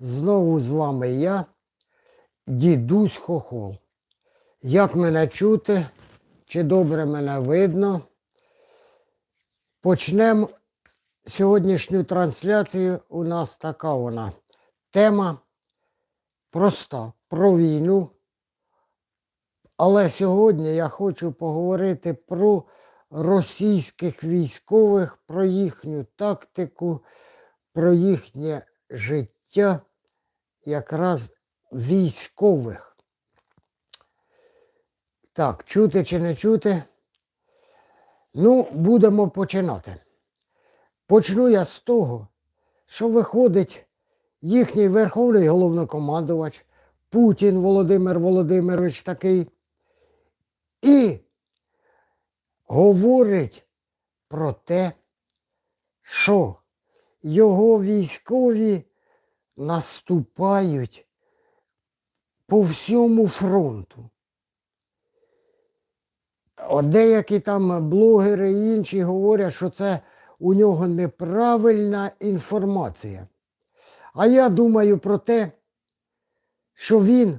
Знову з вами я, дідусь Хохол. Як мене чути, чи добре мене видно? Почнемо сьогоднішню трансляцію. У нас така вона тема проста, про війну. Але сьогодні я хочу поговорити про російських військових, про їхню тактику, про їхнє життя якраз військових. Так, чути чи не чути? Ну, будемо починати. Почну я з того, що виходить їхній верховний головнокомандувач Путін Володимир Володимирович такий і говорить про те, що його військові наступають по всьому фронту. Деякі там блогери і інші говорять, що це у нього неправильна інформація. А я думаю про те, що він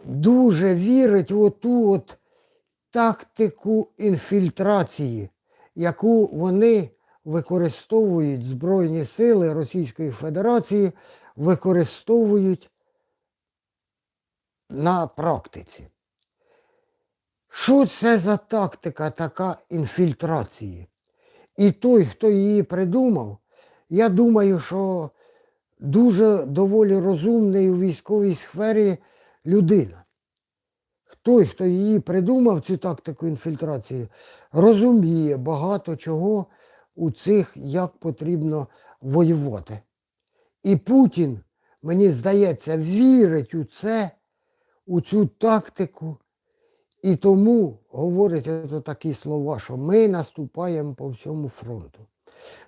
дуже вірить в оту тактику інфільтрації, яку вони використовують, Збройні сили Російської Федерації використовують на практиці. Що це за тактика така інфільтрації? І той, хто її придумав, я думаю, що дуже доволі розумний у військовій сфері людина. Той, хто її придумав, цю тактику інфільтрації, розуміє багато чого у цих, як потрібно воювати. І Путін, мені здається, вірить у це, у цю тактику. І тому говорить такі слова, що ми наступаємо по всьому фронту.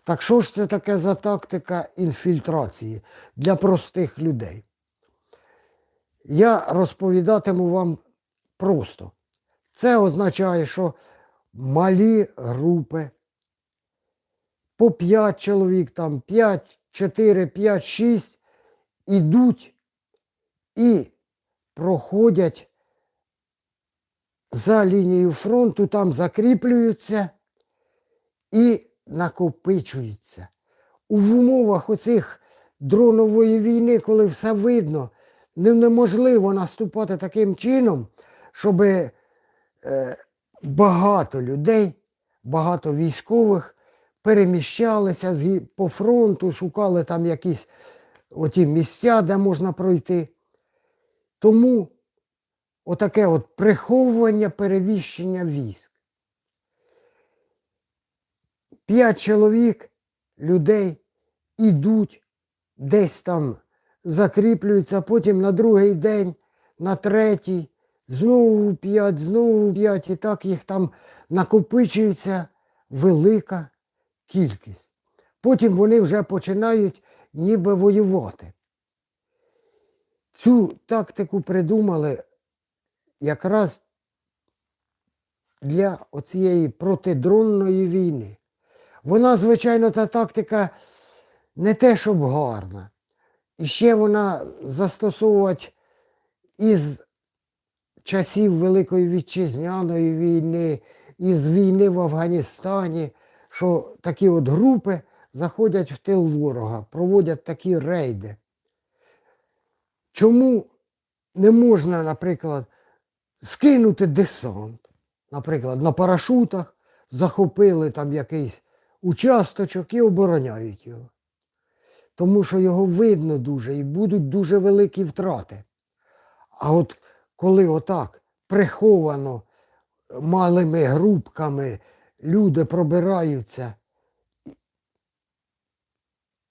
Так що ж це таке за тактика інфільтрації для простих людей? Я розповідатиму вам просто. Це означає, що малі групи, по 5 чоловік, там 5, 4, 5, 6, ідуть і проходять за лінією фронту, там закріплюються і накопичуються. У умовах оцих дронової війни, коли все видно, неможливо наступати таким чином, щоб багато людей, багато військових переміщалися по фронту, шукали там якісь оті місця, де можна пройти. Тому отаке приховування, переміщення військ. 5 чоловік, людей ідуть, десь там закріплюються, потім на другий день, на третій, знову 5, знову 5, і так їх там накопичується велика кількість. Потім вони вже починають ніби воювати. Цю тактику придумали якраз для оцієї протидронної війни. Вона, звичайно, та тактика не те, щоб гарна. І ще вона застосовувати із часів Великої Вітчизняної війни, із війни в Афганістані, що такі групи заходять в тил ворога, проводять такі рейди. Чому не можна, наприклад, скинути десант, наприклад, на парашутах, захопили там якийсь участочок і обороняють його. Тому що його видно дуже і будуть дуже великі втрати. А коли отак приховано малими групками люди пробираються,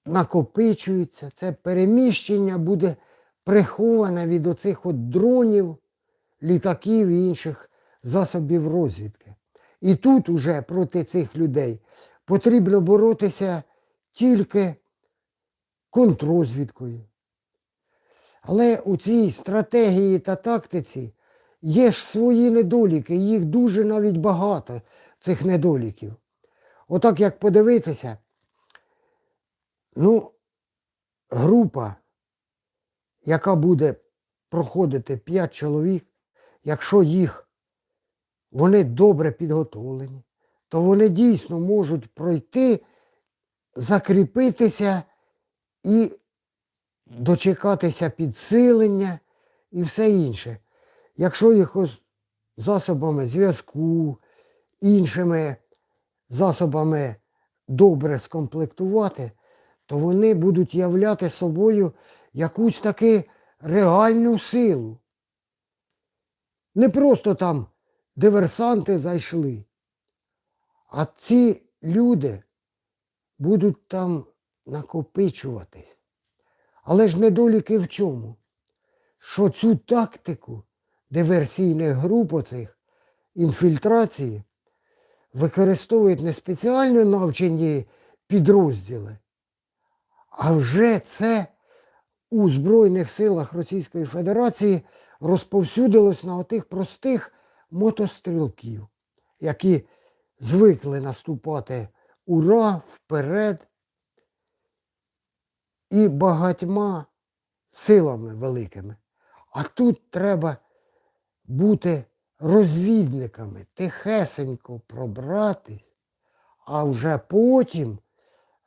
накопичуються, це переміщення буде приховане від оцих дронів, літаків і інших засобів розвідки. І тут уже проти цих людей потрібно боротися тільки контррозвідкою. Але у цій стратегії та тактиці є ж свої недоліки, їх дуже навіть багато, цих недоліків. Отак як подивитися, група, яка буде проходити 5 чоловік, якщо вони добре підготовлені, то вони дійсно можуть пройти, закріпитися і дочекатися підсилення і все інше. Якщо їх засобами зв'язку, іншими засобами добре скомплектувати, то вони будуть являти собою якусь таки реальну силу. Не просто там диверсанти зайшли, а ці люди будуть там накопичуватись. Але ж недоліки в чому? Що цю тактику диверсійних груп оцих інфільтрації використовують не спеціально навчені підрозділи, а вже це у Збройних силах Російської Федерації розповсюдилось на отих простих мотострілків, які звикли наступати ура, вперед і багатьма силами великими. А тут треба бути розвідниками, тихесенько пробратись, а вже потім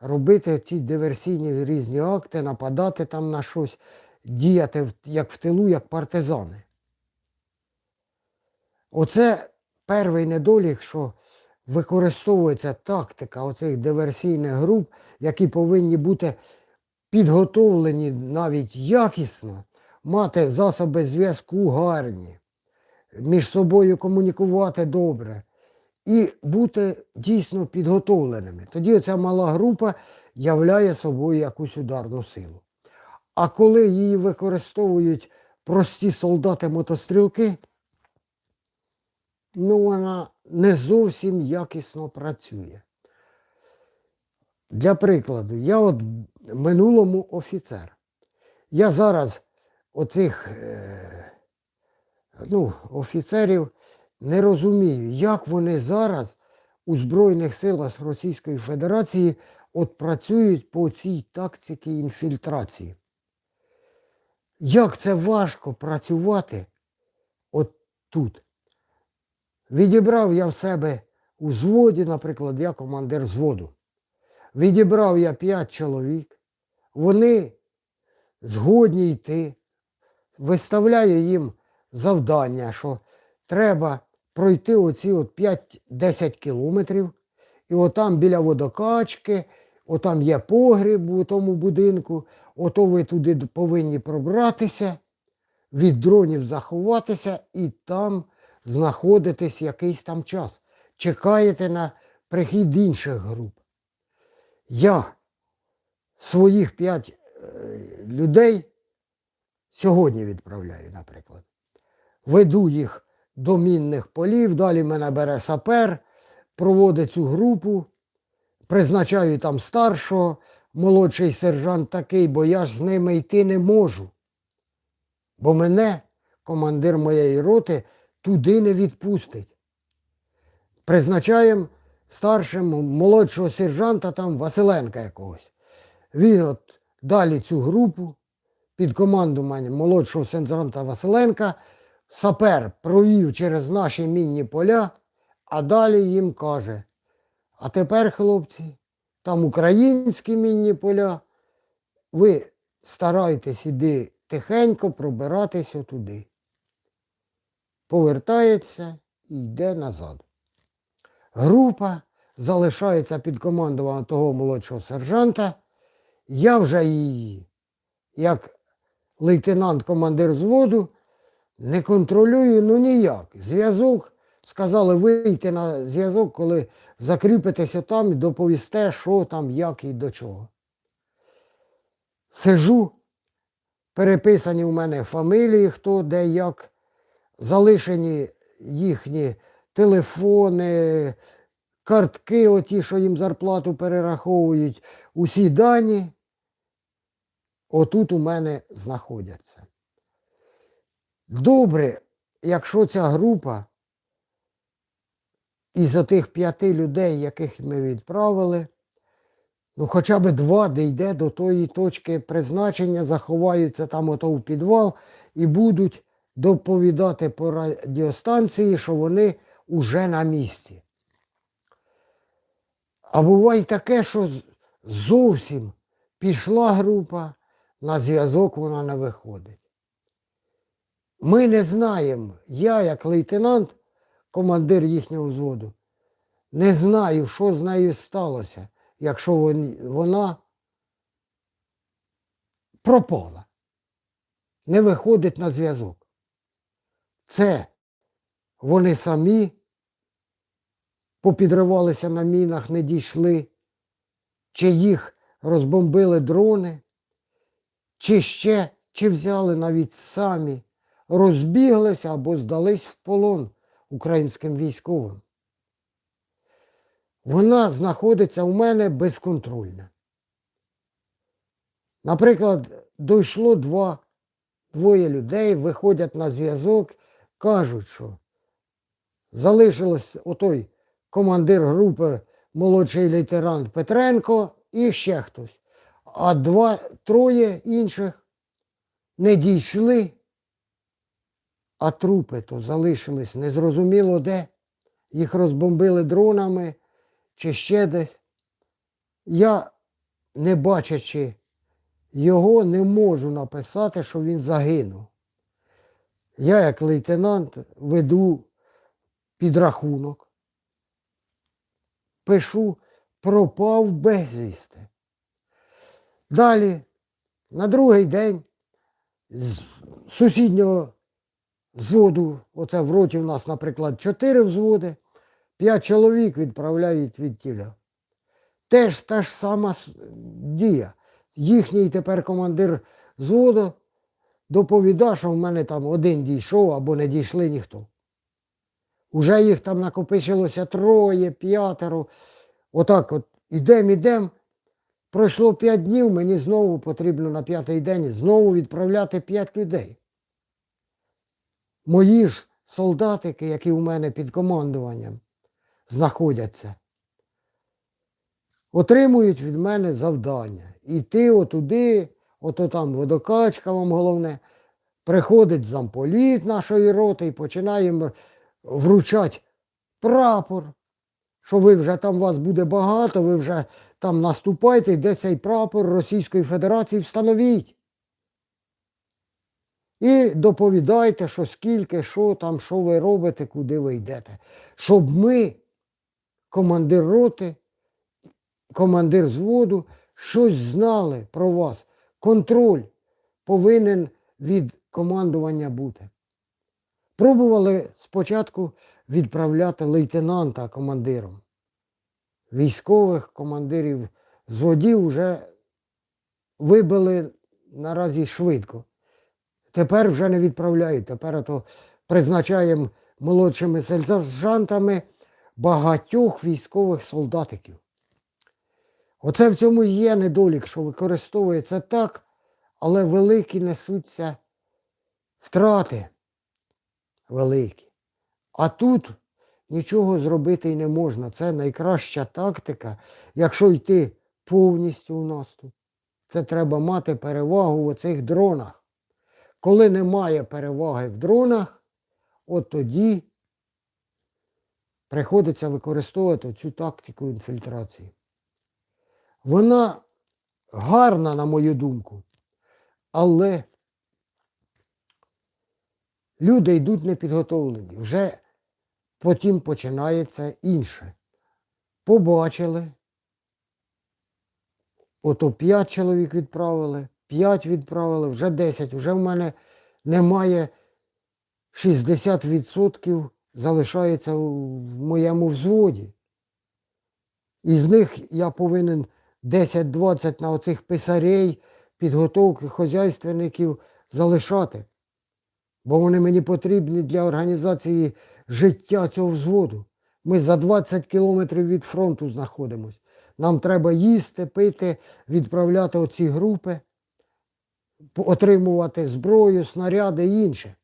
робити ті диверсійні різні акти, нападати там на щось, діяти як в тилу, як партизани. Оце перший недолік, що використовується тактика оцих диверсійних груп, які повинні бути підготовлені навіть якісно, мати засоби зв'язку гарні, між собою комунікувати добре і бути дійсно підготовленими. Тоді оця мала група являє собою якусь ударну силу. А коли її використовують прості солдати-мотострілки, вона не зовсім якісно працює. Для прикладу, я в минулому офіцер. Я зараз оцих офіцерів не розумію, як вони зараз у Збройних силах Російської Федерації працюють по цій тактиці інфільтрації. Як це важко працювати тут. Відібрав я в себе у взводі, наприклад, я командир взводу. Відібрав я 5 чоловік, вони згодні йти, виставляю їм завдання, що треба пройти оці 5-10 кілометрів, і отам біля водокачки, отам є погріб у тому будинку, ото ви туди повинні пробратися, від дронів заховатися і там знаходитись якийсь там час. Чекаєте на прихід інших груп. Я своїх 5 людей сьогодні відправляю, наприклад. Веду їх до мінних полів, далі мене бере сапер, проводить цю групу, призначаю там старшого, молодший сержант такий, бо я ж з ними йти не можу. Бо мене, командир моєї роти, туди не відпустить. Призначаємо старшим молодшого сержанта там Василенка якогось. Він далі цю групу під командуванням молодшого сержанта Василенка сапер провів через наші мінні поля, а далі їм каже: а тепер, хлопці, там українські мінні поля, ви старайтесь іди тихенько пробиратись отуди. Повертається і йде назад. Група залишається під командуванням того молодшого сержанта. Я вже її, як лейтенант-командир взводу, не контролюю ніяк. Зв'язок, сказали вийти на зв'язок, коли закріпитеся там і доповісте, що там, як і до чого. Сижу, переписані у мене фамілії, хто, де, як, залишені їхні телефони, картки оті, що їм зарплату перераховують, усі дані отут у мене знаходяться. Добре, якщо ця група із отих 5 людей, яких ми відправили, Ну хоча б два дійде до тої точки призначення, заховаються там ото в підвал і будуть доповідати по радіостанції, що вони уже на місці. А буває таке, що зовсім пішла група, на зв'язок вона не виходить. Ми не знаємо, я як лейтенант, командир їхнього взводу, не знаю, що з нею сталося, якщо вона пропала, не виходить на зв'язок. Це вони самі попідривалися на мінах, не дійшли, чи їх розбомбили дрони, чи взяли навіть самі, розбіглися або здались в полон українським військовим. Вона знаходиться у мене безконтрольна. Наприклад, дійшло двоє людей, виходять на зв'язок, кажуть, що залишилось отой командир групи молодший лейтенант Петренко і ще хтось. А троє інших не дійшли, а трупи то залишились незрозуміло де. Їх розбомбили дронами чи ще десь. Я, не бачачи його, не можу написати, що він загинув. Я, як лейтенант, веду підрахунок, пишу «пропав безвісти». Далі, на другий день, з сусіднього взводу, оце в роті в нас, наприклад, 4 взводи, 5 чоловік відправляють від тіля. Теж та ж сама дія. Їхній тепер командир взводу доповідає, що в мене там один дійшов або не дійшли ніхто. Уже їх там накопичилося 3, 5. Отак от ідем. Пройшло 5 днів, мені знову потрібно на 5-й день знову відправляти 5 людей. Мої ж солдатики, які у мене під командуванням знаходяться, отримують від мене завдання. Іти отуди, ото там водокачка вам головне, приходить замполіт нашої роти і починає вручати прапор, що ви вже там вас буде багато, ви вже там наступайте, і десь цей прапор Російської Федерації встановіть. І доповідайте, що скільки, що там, що ви робите, куди ви йдете. Щоб ми, командир роти, командир взводу, щось знали про вас. Контроль повинен від командування бути. Пробували спочатку відправляти лейтенанта командиром. Військових командирів взводів вже вибили наразі швидко. Тепер вже не відправляють, тепер ото призначаємо молодшими сержантами багатьох військових солдатиків. Оце в цьому є недолік, що використовується так, але великі несуться втрати великі. А тут нічого зробити й не можна. Це найкраща тактика, якщо йти повністю в наступ. Це треба мати перевагу в оцих дронах. Коли немає переваги в дронах, от тоді приходиться використовувати цю тактику інфільтрації. Вона гарна, на мою думку, але люди йдуть непідготовлені. Вже потім починається інше. Побачили, ото 5 чоловік відправили, 5 відправили, вже 10, вже в мене немає 60% залишається в моєму взводі. Із них я повинен 10-20 на оцих писарей, підготовки хозяйственників залишати. Бо вони мені потрібні для організації життя цього взводу. Ми за 20 кілометрів від фронту знаходимося. Нам треба їсти, пити, відправляти оці групи, отримувати зброю, снаряди і інше.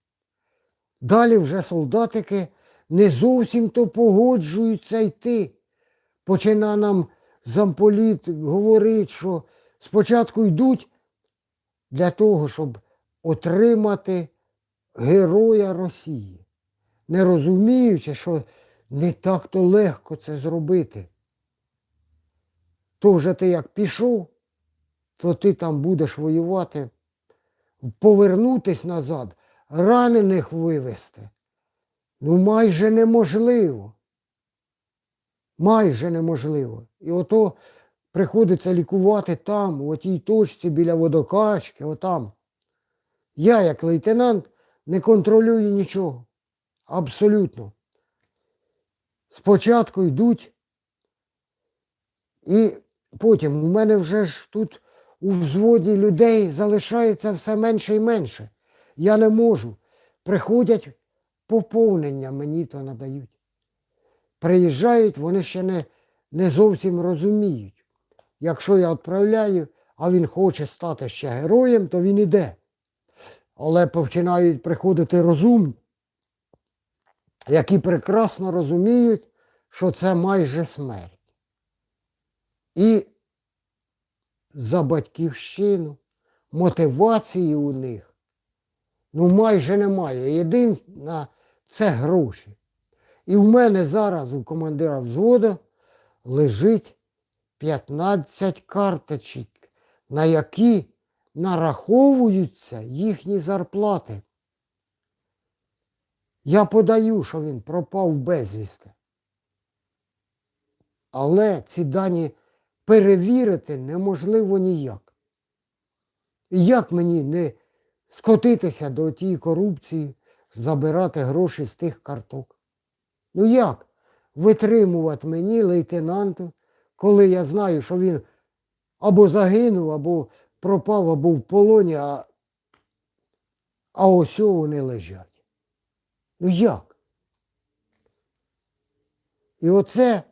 Далі вже солдатики не зовсім то погоджуються йти. Починає нам замполіт говорить, що спочатку йдуть для того, щоб отримати героя Росії, не розуміючи, що не так-то легко це зробити. То вже ти як пішов, то ти там будеш воювати, повернутись назад, ранених вивезти. Ну майже неможливо. Майже неможливо. І ото приходиться лікувати там, у тій точці біля водокачки, отам. Я, як лейтенант, не контролюю нічого. Абсолютно. Спочатку йдуть, і потім у мене вже ж тут у взводі людей залишається все менше і менше. Я не можу. Приходять поповнення, мені то надають. Приїжджають, вони ще не зовсім розуміють. Якщо я відправляю, а він хоче стати ще героєм, то він іде. Але починають приходити розумні, які прекрасно розуміють, що це майже смерть. І за батьківщину мотивації у них майже немає. Єдине – це гроші. І в мене зараз у командира взводу лежить 15 карточок, на які нараховуються їхні зарплати. Я подаю, що він пропав безвісти. Але ці дані перевірити неможливо ніяк. І як мені не скотитися до тієї корупції, забирати гроші з тих карток? Ну як витримувати мені, лейтенанту, коли я знаю, що він або загинув, або пропав, або в полоні, а ось вони лежать. Ну як? І оце,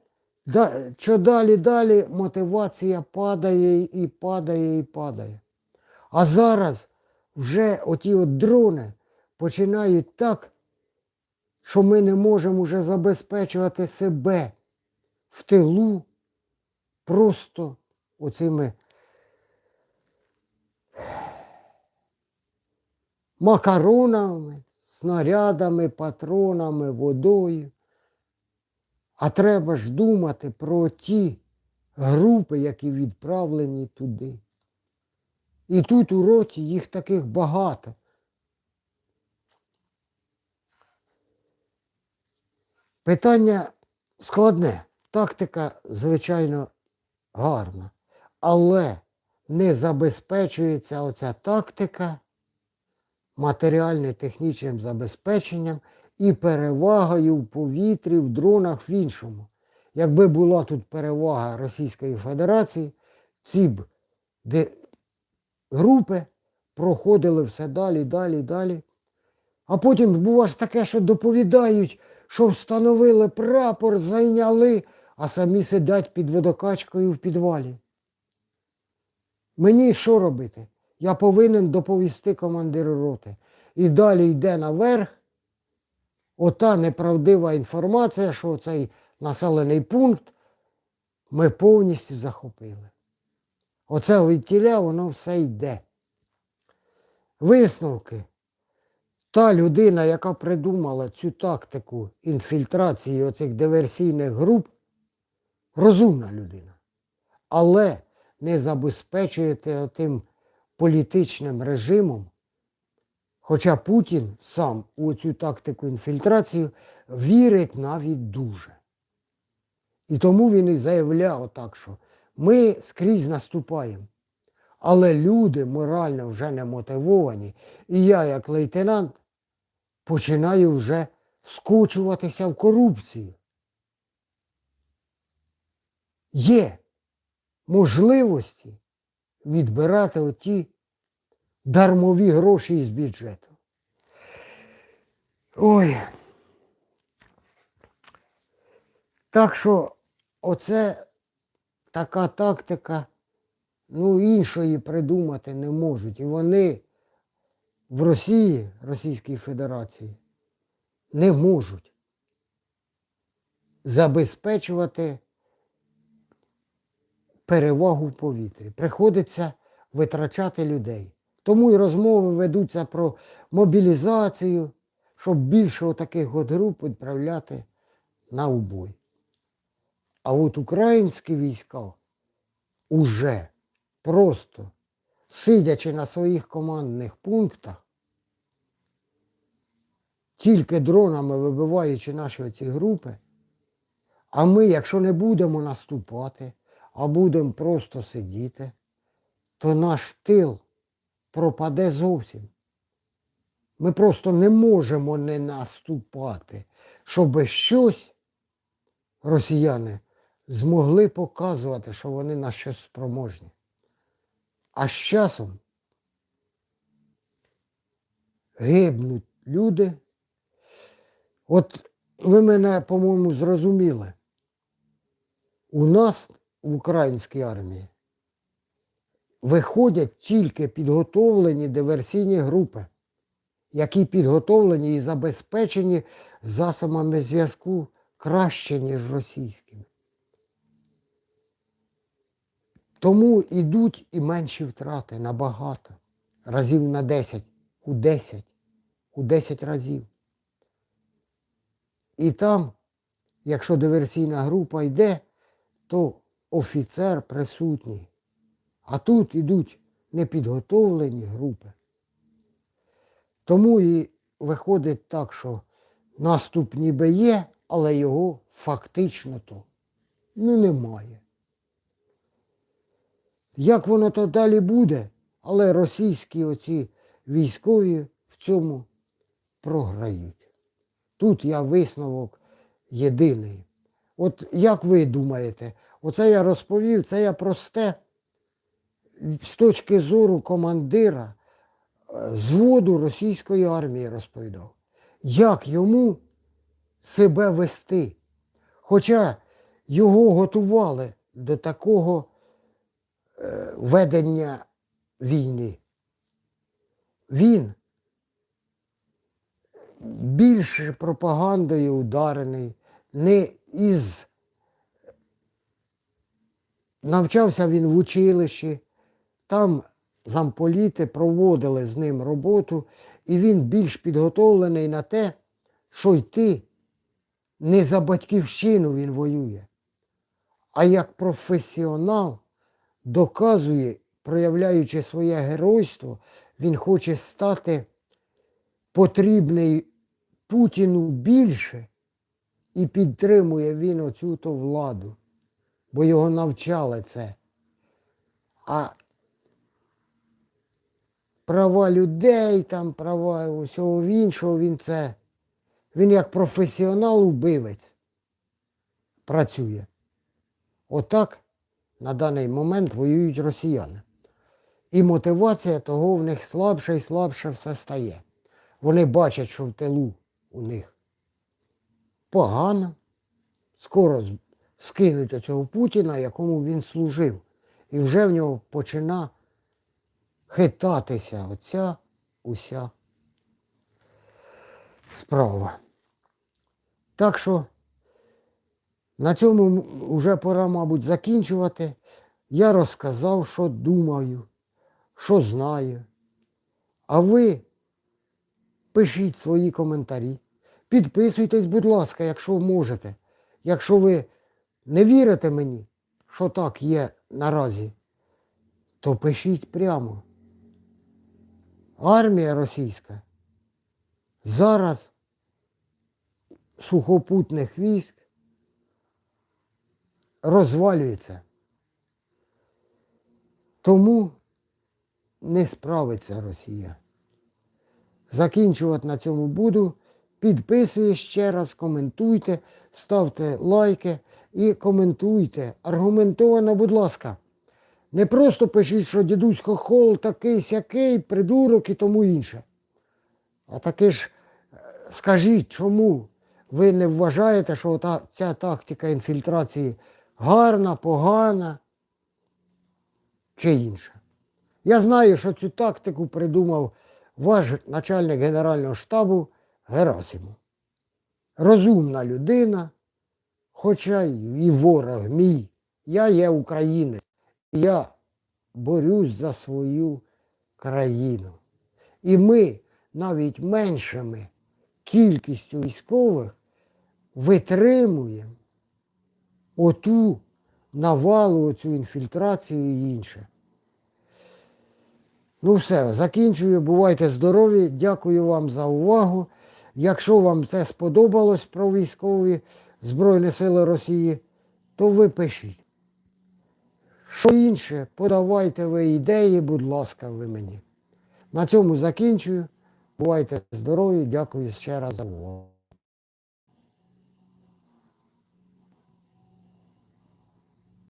що далі мотивація падає і падає і падає. А зараз вже оті от дрони починають так, що ми не можемо вже забезпечувати себе в тилу просто оцими макаронами, снарядами, патронами, водою. А треба ж думати про ті групи, які відправлені туди. І тут у роті їх таких багато. Питання складне. Тактика, звичайно, гарна. Але не забезпечується оця тактика матеріально-технічним забезпеченням і перевагою в повітрі, в дронах, в іншому. Якби була тут перевага Російської Федерації, ці б групи проходили все далі. А потім буває таке, що доповідають, що встановили прапор, зайняли, а самі сидять під водокачкою в підвалі. Мені що робити? Я повинен доповісти командиру роти. І далі йде наверх ота неправдива інформація, що цей населений пункт ми повністю захопили. Оце відтіля воно все йде. Висновки. Та людина, яка придумала цю тактику інфільтрації оцих диверсійних груп, розумна людина. Але не забезпечуєте тим політичним режимом, хоча Путін сам у цю тактику інфільтрації вірить навіть дуже. І тому він і заявляв отак, що ми скрізь наступаємо. Але люди морально вже не мотивовані. І я, як лейтенант, починаю вже скочуватися в корупцію. Є можливості відбирати оті дармові гроші із бюджету. Ой. Так що оце така тактика, іншої придумати не можуть. І вони в Росії, Російській Федерації, не можуть забезпечувати перевагу в повітрі. Приходиться витрачати людей. Тому і розмови ведуться про мобілізацію, щоб більше отаких от груп відправляти на убой. А от українські війська уже просто, сидячи на своїх командних пунктах, тільки дронами вибиваючи наші оці групи, а ми, якщо не будемо наступати, а будемо просто сидіти, то наш тил пропаде зовсім. Ми просто не можемо не наступати, щоб щось росіяни змогли показувати, що вони на щось спроможні. А з часом гибнуть люди. От ви мене, по-моєму, зрозуміли. У нас в українській армії виходять тільки підготовлені диверсійні групи, які підготовлені і забезпечені засобами зв'язку краще, ніж російськими. Тому йдуть і менші втрати набагато, разів на 10, у 10 разів. І там, якщо диверсійна група йде, то офіцер присутній. А тут йдуть непідготовлені групи. Тому і виходить так, що наступ ніби є, але його фактично то немає. Як воно то далі буде, але російські оці військові в цьому програють. Тут я висновок єдиний. От як ви думаєте, оце я розповів, це я просте з точки зору командира зводу російської армії розповідав. Як йому себе вести? Хоча його готували до такого ведення війни. Він більше пропагандою ударений, не із... Навчався він в училищі, там замполіти проводили з ним роботу, і він більш підготовлений на те, що йти не за батьківщину він воює, а як професіонал доказує, проявляючи своє геройство, він хоче стати потрібний Путіну більше, і підтримує він оцю-то владу, бо його навчали це. А права людей, там, права усього іншого, він як професіонал-убивець працює. Отак на даний момент воюють росіяни. І мотивація того в них слабша і слабша все стає. Вони бачать, що в тилу у них погано, скоро скинуть оцього Путіна, якому він служив. І вже в нього починає хитатися оця уся справа. Так що на цьому вже пора, мабуть, закінчувати. Я розказав, що думаю, що знаю. А ви пишіть свої коментарі. Підписуйтесь, будь ласка, якщо можете. Якщо ви не вірите мені, що так є наразі, то пишіть прямо. Армія російська зараз сухопутних військ розвалюється. Тому не справиться Росія. Закінчувати на цьому буду. Підписуйтесь ще раз, коментуйте, ставте лайки і коментуйте. Аргументовано, будь ласка. Не просто пишіть, що дідусь хохол такий-сякий, придурок і тому інше. А таки ж скажіть, чому ви не вважаєте, що ця тактика інфільтрації гарна, погана чи інша. Я знаю, що цю тактику придумав ваш начальник Генерального штабу Герасимов. Розумна людина, хоча і ворог мій. Я є українець. Я борюсь за свою країну. І ми навіть меншими кількістю військових витримуємо оту навалу, оцю інфільтрацію і інше. Ну все, закінчую. Бувайте здорові. Дякую вам за увагу. Якщо вам це сподобалось про військові Збройні Сили Росії, то ви пишіть. Що інше, подавайте ви ідеї, будь ласка, ви мені. На цьому закінчую. Бувайте здорові. Дякую ще раз за увагу.